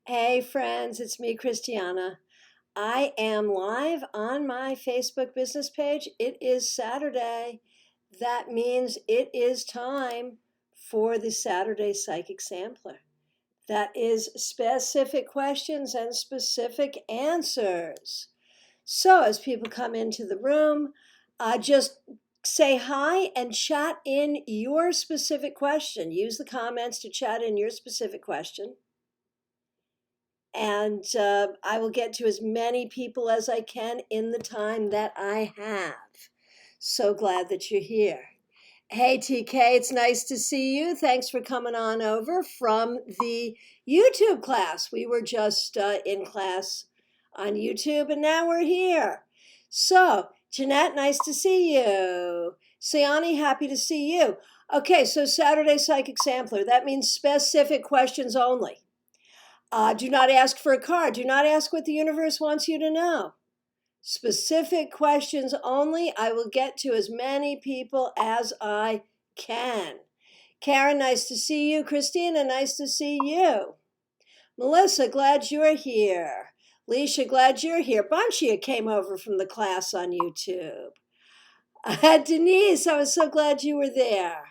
Hey friends, it's me, Christiana. I am live on my Facebook business page. It is Saturday. That means it is time for the Saturday Psychic Sampler. That is specific questions and specific answers. So as people come into the room, just say hi and chat in your specific question. Use the comments to chat in your specific question. And I will get to as many people as I can in the time that I have. So glad that you're here. Hey, TK, it's nice to see you. Thanks for coming on over from the YouTube class. We were just in class on YouTube, and now we're here. So, Jeanette, nice to see you. Sayani, happy to see you. Okay, so Saturday Psychic Sampler. That means specific questions only. Do not ask for a card. Do not ask what the universe wants you to know. Specific questions only. I will get to as many people as I can. Karen, nice to see you. Christina, nice to see you. Melissa, glad you're here. Leisha, glad you're here. Bunchia came over from the class on YouTube. Denise, I was so glad you were there.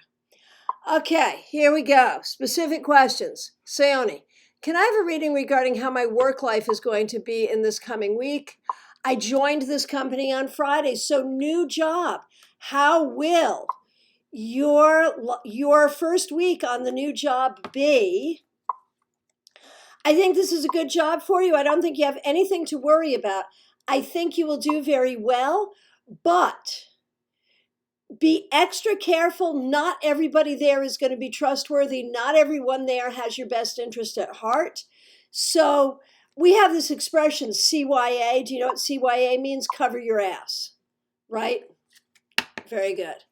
Okay, here we go. Specific questions. Sayoni, can I have a reading regarding how my work life is going to be in this coming week? I joined this company on Friday, so new job. How will your first week on the new job be? I think this is a good job for you. I don't think you have anything to worry about. I think you will do very well, but be extra careful. Not everybody there is going to be trustworthy. Not everyone there has your best interest at heart. So we have this expression, CYA. Do you know what CYA means? Cover your ass, right? Very good.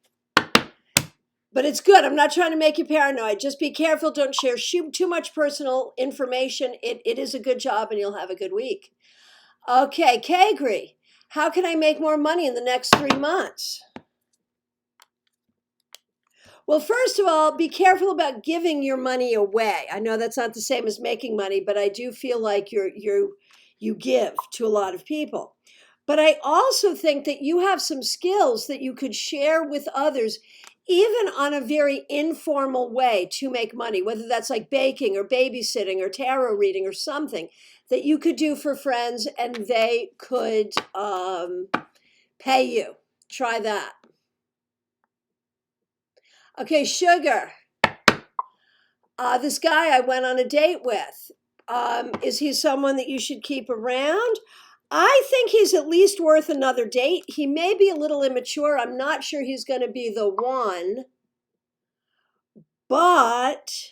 But it's good. I'm not trying to make you paranoid. Just be careful. Don't share too much personal information. It is a good job and you'll have a good week. Okay, Kagri, how can I make more money in the next 3 months? Well, first of all, be careful about giving your money away. I know that's not the same as making money, but I do feel like you give to a lot of people. But I also think that you have some skills that you could share with others, even on a very informal way to make money, whether that's like baking or babysitting or tarot reading or something that you could do for friends and they could pay you. Try that. Okay, Sugar. This guy I went on a date with, is he someone that you should keep around? I think he's at least worth another date. He may be a little immature. I'm not sure he's going to be the one. But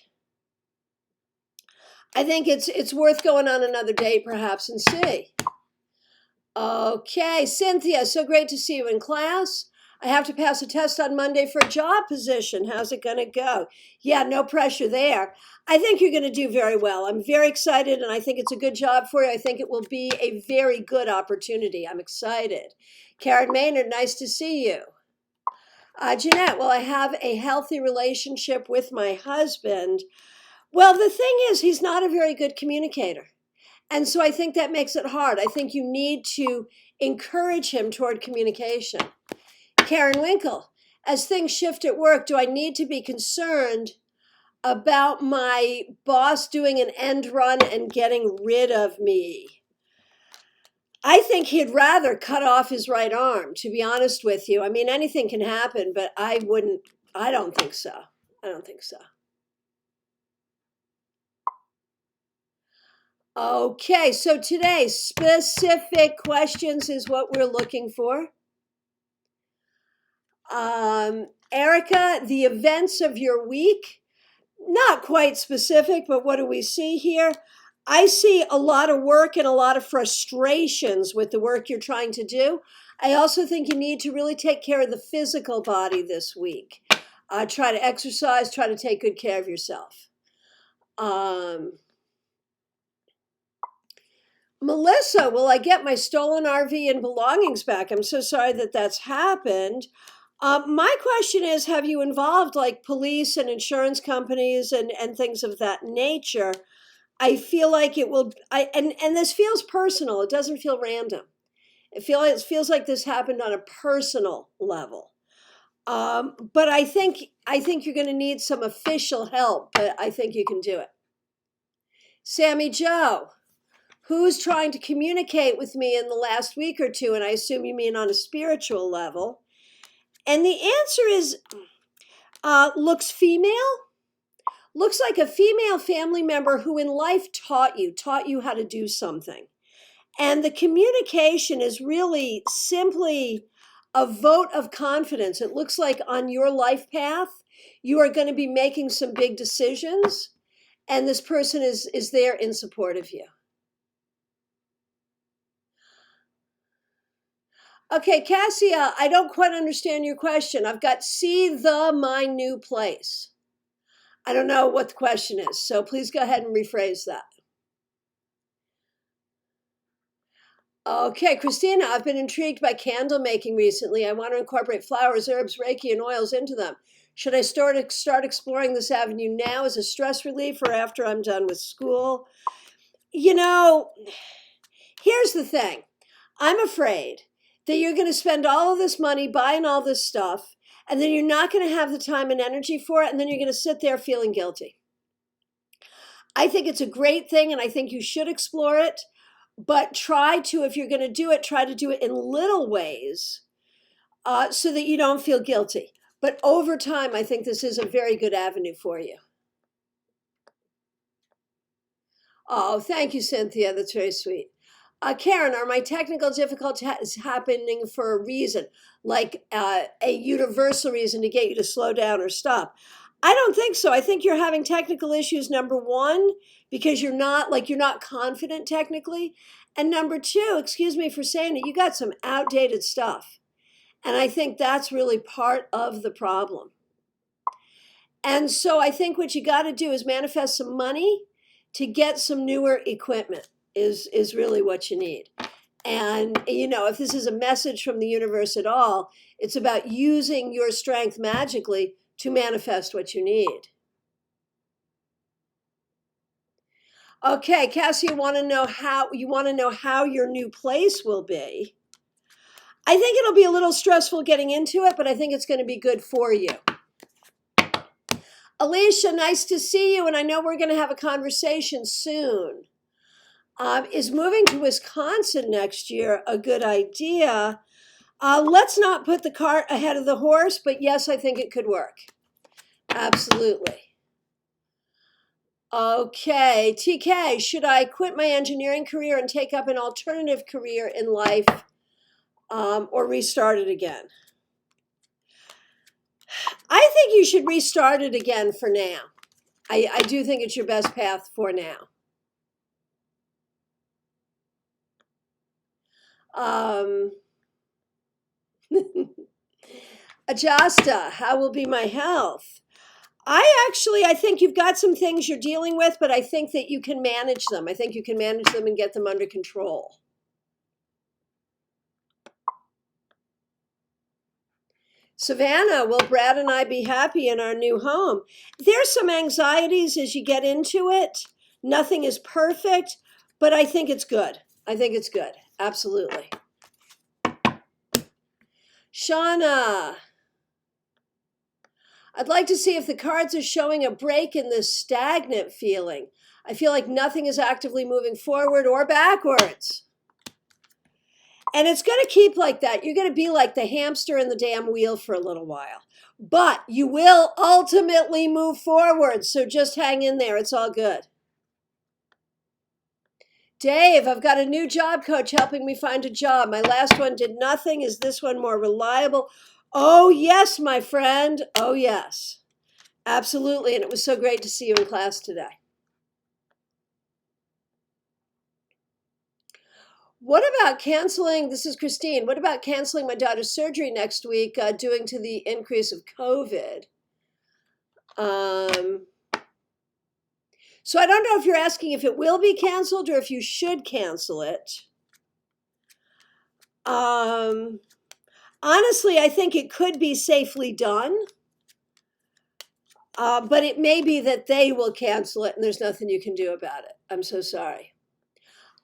I think it's worth going on another date perhaps and see. Okay, Cynthia, so great to see you in class. I have to pass a test on Monday for a job position. How's it going to go? Yeah, no pressure there. I think you're going to do very well. I'm very excited, and I think it's a good job for you. I think it will be a very good opportunity. I'm excited. Karen Maynard, nice to see you. Jeanette, well, I have a healthy relationship with my husband. Well, the thing is, he's not a very good communicator. And so I think that makes it hard. I think you need to encourage him toward communication. Karen Winkle, as things shift at work, do I need to be concerned about my boss doing an end run and getting rid of me? I think he'd rather cut off his right arm, to be honest with you. I mean, anything can happen, but I don't think so. I don't think so. Okay, so today, specific questions is what we're looking for. Erica, the events of your week, not quite specific, but what do we see here? I see a lot of work and a lot of frustrations with the work you're trying to do. I also think you need to really take care of the physical body this week. Try to exercise, try to take good care of yourself. Melissa, will I get my stolen RV and belongings back? I'm so sorry that that's happened. My question is, have you involved like police and insurance companies and things of that nature? I feel like it will, and this feels personal. It doesn't feel random. It feels like this happened on a personal level. But I think you're going to need some official help, but I think you can do it. Sammy Joe, who's trying to communicate with me in the last week or two, and I assume you mean on a spiritual level. And the answer is, looks female, looks like a female family member who in life taught you how to do something. And the communication is really simply a vote of confidence. It looks like on your life path, you are going to be making some big decisions, and this person is there in support of you. Okay, Cassia, I don't quite understand your question. I've got see my new place. I don't know what the question is, so please go ahead and rephrase that. Okay, Christina, I've been intrigued by candle making recently. I want to incorporate flowers, herbs, Reiki, and oils into them. Should I start exploring this avenue now as a stress relief or after I'm done with school? You know, here's the thing. I'm afraid that you're going to spend all of this money buying all this stuff, and then you're not going to have the time and energy for it, and then you're going to sit there feeling guilty. I think it's a great thing, and I think you should explore it. But try to, if you're going to do it, try to do it in little ways so that you don't feel guilty. But over time, I think this is a very good avenue for you. Oh, thank you, Cynthia. That's very sweet. Karen, are my technical difficulties happening for a reason, like a universal reason to get you to slow down or stop? I don't think so. I think you're having technical issues, number one, because you're not confident technically. And number two, excuse me for saying it, you got some outdated stuff. And I think that's really part of the problem. And so I think what you got to do is manifest some money to get some newer equipment is really what you need. And, if this is a message from the universe at all, it's about using your strength magically to manifest what you need. Okay, Cassie, you want to know how your new place will be. I think it'll be a little stressful getting into it, but I think it's going to be good for you. Alicia, nice to see you, and I know we're going to have a conversation soon. Is moving to Wisconsin next year a good idea? Let's not put the cart ahead of the horse, but yes, I think it could work. Absolutely. Okay, TK, should I quit my engineering career and take up an alternative career in life or restart it again? I think you should restart it again for now. I do think it's your best path for now. Ajasta, how will be my health? I think you've got some things you're dealing with, but I think that you can manage them. I think you can manage them and get them under control. Savannah, will Brad and I be happy in our new home? There's some anxieties as you get into it. Nothing is perfect, but I think it's good. I think it's good. Absolutely. Shauna, I'd like to see if the cards are showing a break in this stagnant feeling. I feel like nothing is actively moving forward or backwards. And it's going to keep like that. You're going to be like the hamster in the damn wheel for a little while. But you will ultimately move forward. So just hang in there. It's all good. Dave, I've got a new job coach helping me find a job. My last one did nothing. Is this one more reliable? Oh, yes, my friend. Oh, yes. Absolutely. And it was so great to see you in class today. What about canceling? This is Christine. What about canceling my daughter's surgery next week due to the increase of COVID? So I don't know if you're asking if it will be canceled or if you should cancel it. Honestly, I think it could be safely done. But it may be that they will cancel it and there's nothing you can do about it. I'm so sorry.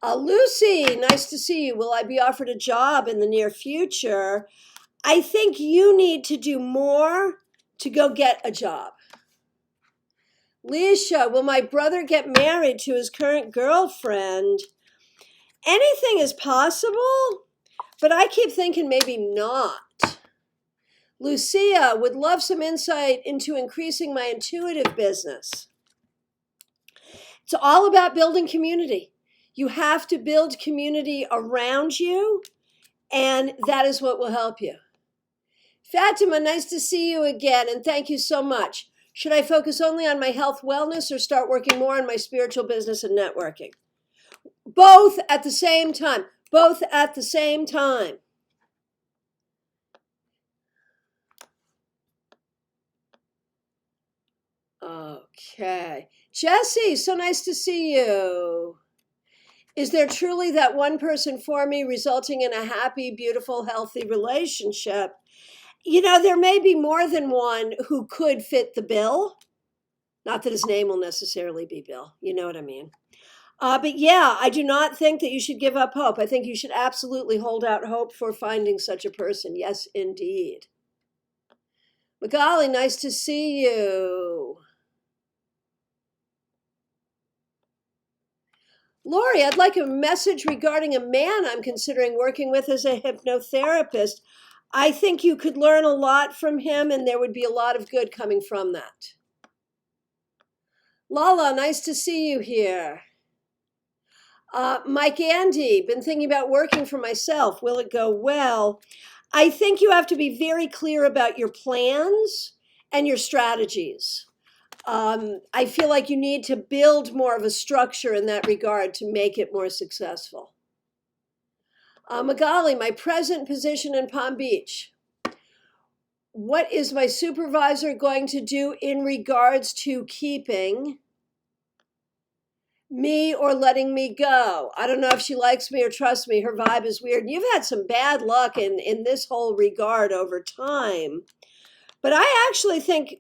Lucy, nice to see you. Will I be offered a job in the near future? I think you need to do more to go get a job. Leisha, will my brother get married to his current girlfriend? Anything is possible, but I keep thinking maybe not. Lucia, would love some insight into increasing my intuitive business. It's all about building community. You have to build community around you, and that is what will help you. Fatima, nice to see you again, and thank you so much. Should I focus only on my health wellness or start working more on my spiritual business and networking? Both at the same time. Both at the same time. Okay. Jesse, so nice to see you. Is there truly that one person for me resulting in a happy, beautiful, healthy relationship? You know, there may be more than one who could fit the bill. Not that his name will necessarily be Bill. You know what I mean? But yeah, I do not think that you should give up hope. I think you should absolutely hold out hope for finding such a person. Yes, indeed. Magali, nice to see you. Lori, I'd like a message regarding a man I'm considering working with as a hypnotherapist. I think you could learn a lot from him, and there would be a lot of good coming from that. Lala, nice to see you here. Mike Andy, been thinking about working for myself. Will it go well? I think you have to be very clear about your plans and your strategies. I feel like you need to build more of a structure in that regard to make it more successful. Magali, my present position in Palm Beach. What is my supervisor going to do in regards to keeping me or letting me go? I don't know if she likes me or trusts me. Her vibe is weird. You've had some bad luck in this whole regard over time. But I actually think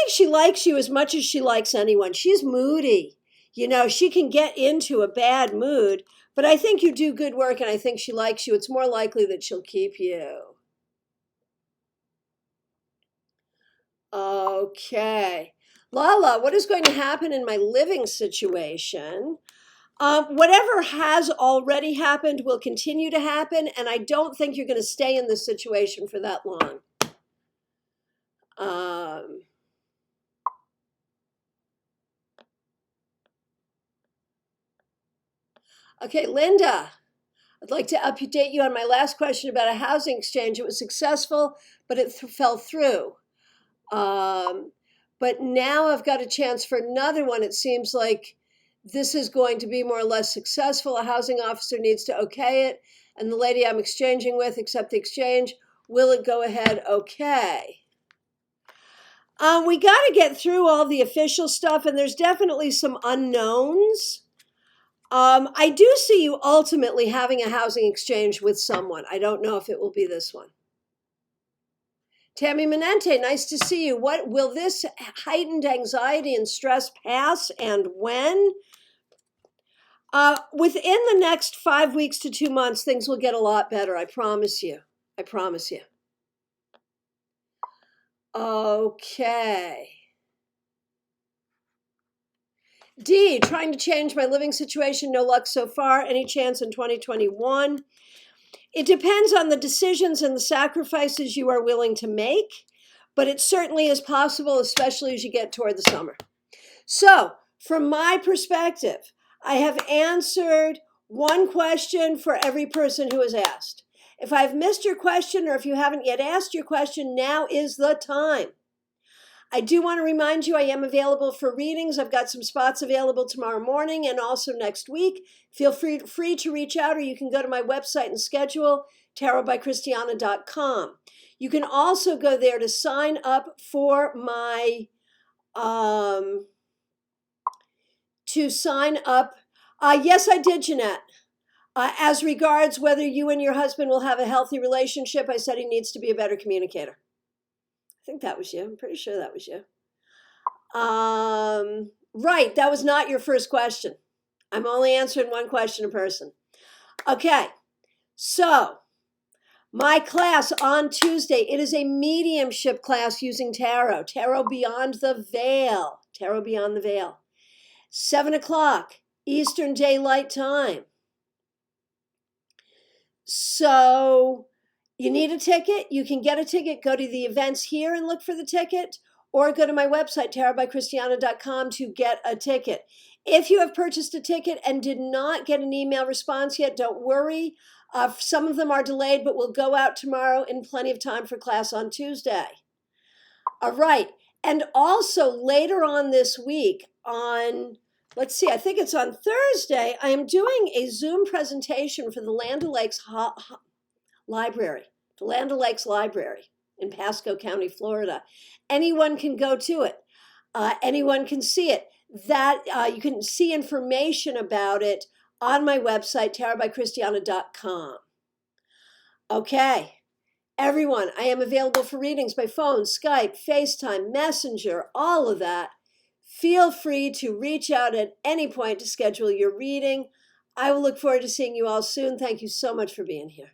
she likes you as much as she likes anyone. She's moody. You know, she can get into a bad mood, but I think you do good work and I think she likes you. It's more likely that she'll keep you. Okay. Lala, what is going to happen in my living situation? Whatever has already happened will continue to happen, and I don't think you're going to stay in this situation for that long. Okay, Linda, I'd like to update you on my last question about a housing exchange. It was successful, but it fell through. But now I've got a chance for another one. It seems like this is going to be more or less successful. A housing officer needs to okay it, and the lady I'm exchanging with accept the exchange. Will it go ahead okay? We got to get through all the official stuff, and there's definitely some unknowns. I do see you ultimately having a housing exchange with someone. I don't know if it will be this one. Tammy Menente, nice to see you. What will this heightened anxiety and stress pass, and when? Within the next 5 weeks to 2 months, things will get a lot better. I promise you. I promise you. Okay. D, trying to change my living situation. No luck so far. Any chance in 2021? It depends on the decisions and the sacrifices you are willing to make, but it certainly is possible, especially as you get toward the summer. So, from my perspective, I have answered one question for every person who has asked. If I've missed your question or if you haven't yet asked your question, now is the time. I do want to remind you I am available for readings. I've got some spots available tomorrow morning and also next week. Feel free to reach out, or you can go to my website and schedule, tarotbychristiana.com. You can also go there to sign up for my, yes, I did, Jeanette. As regards whether you and your husband will have a healthy relationship, I said he needs to be a better communicator. I think that was you. I'm pretty sure that was you. Right, that was not your first question. I'm only answering one question a person. Okay, so my class on Tuesday, it is a mediumship class using tarot, tarot beyond the veil, tarot beyond the veil. 7 o'clock Eastern Daylight Time. So you need a ticket. You can get a ticket. Go to the events here and look for the ticket, or go to my website, tarotbychristiana.com, to get a ticket. If you have purchased a ticket and did not get an email response yet, don't worry. Some of them are delayed, but will go out tomorrow in plenty of time for class on Tuesday. All right. And also later on this week on, let's see, I think it's on Thursday, I am doing a Zoom presentation for the Land O'Lakes Library, the Land O'Lakes Library in Pasco County, Florida. Anyone can go to it. Anyone can see it. That you can see information about it on my website, tarotbychristiana.com. Okay. Everyone, I am available for readings by phone, Skype, FaceTime, Messenger, all of that. Feel free to reach out at any point to schedule your reading. I will look forward to seeing you all soon. Thank you so much for being here.